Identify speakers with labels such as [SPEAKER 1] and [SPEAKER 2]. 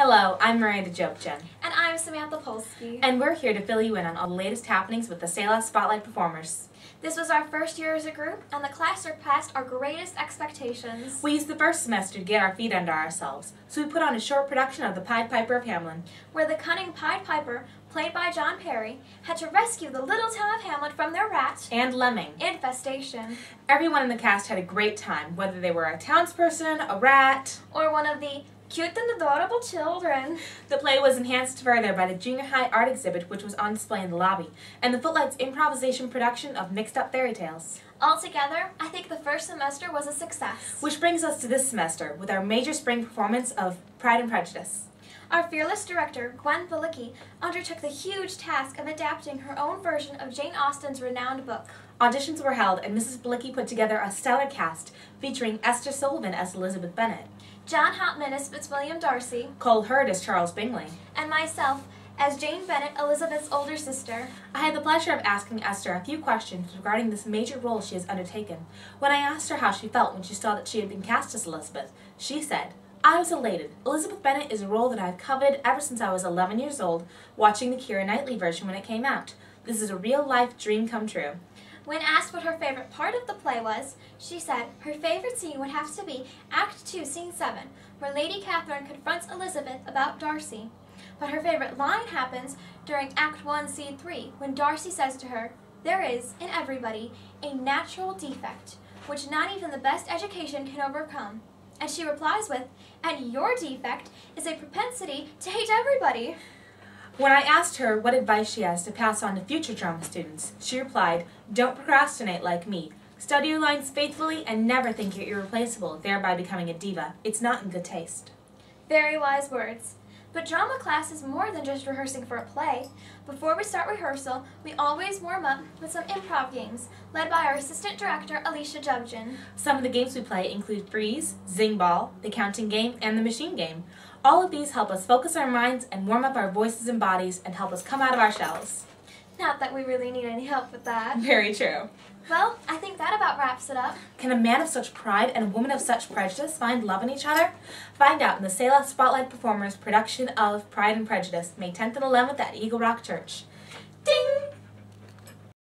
[SPEAKER 1] Hello, I'm Miranda Jobchen.
[SPEAKER 2] And I'm Samantha Polsky.
[SPEAKER 1] And we're here to fill you in on all the latest happenings with the SALA Spotlight performers.
[SPEAKER 2] This was our first year as a group, and the class surpassed our greatest expectations.
[SPEAKER 1] We used the first semester to get our feet under ourselves, so we put on a short production of The Pied Piper of Hamelin,
[SPEAKER 2] where the cunning Pied Piper, played by John Perry, had to rescue the little town of Hamlet from their rat
[SPEAKER 1] and lemming
[SPEAKER 2] infestation.
[SPEAKER 1] Everyone in the cast had a great time, whether they were a townsperson, a rat,
[SPEAKER 2] or one of the cute and adorable children.
[SPEAKER 1] The play was enhanced further by the junior high art exhibit, which was on display in the lobby, and the Footlights improvisation production of Mixed Up Fairy Tales.
[SPEAKER 2] Altogether, I think the first semester was a success.
[SPEAKER 1] Which brings us to this semester, with our major spring performance of Pride and Prejudice.
[SPEAKER 2] Our fearless director, Gwen Bilicki, undertook the huge task of adapting her own version of Jane Austen's renowned book.
[SPEAKER 1] Auditions were held, and Mrs. Bilicki put together a stellar cast, featuring Esther Sullivan as Elizabeth Bennet,
[SPEAKER 2] John Hopman as Fitzwilliam Darcy,
[SPEAKER 1] Cole Hurd as Charles Bingley,
[SPEAKER 2] and myself as Jane Bennet, Elizabeth's older sister.
[SPEAKER 1] I had the pleasure of asking Esther a few questions regarding this major role she has undertaken. When I asked her how she felt when she saw that she had been cast as Elizabeth, she said, "I was elated. Elizabeth Bennet is a role that I've coveted ever since I was 11 years old, watching the Keira Knightley version when it came out. This is a real-life dream come true."
[SPEAKER 2] When asked what her favorite part of the play was, she said her favorite scene would have to be Act 2, Scene 7, where Lady Catherine confronts Elizabeth about Darcy. But her favorite line happens during Act 1, Scene 3, when Darcy says to her, "There is, in everybody, a natural defect, which not even the best education can overcome." And she replies with, "And your defect is a propensity to hate everybody."
[SPEAKER 1] When I asked her what advice she has to pass on to future drama students, she replied, "Don't procrastinate like me. Study your lines faithfully and never think you're irreplaceable, thereby becoming a diva. It's not in good taste."
[SPEAKER 2] Very wise words. But drama class is more than just rehearsing for a play. Before we start rehearsal, we always warm up with some improv games, led by our assistant director, Alicia Jubjin.
[SPEAKER 1] Some of the games we play include Freeze, Zing Ball, the Counting Game, and the Machine Game. All of these help us focus our minds and warm up our voices and bodies and help us come out of our shells.
[SPEAKER 2] Not that we really need any help with that.
[SPEAKER 1] Very true.
[SPEAKER 2] Well, I think that about wraps it up.
[SPEAKER 1] Can a man of such pride and a woman of such prejudice find love in each other? Find out in the SALA Spotlight Performers production of Pride and Prejudice, May 10th and 11th at Eagle Rock Church.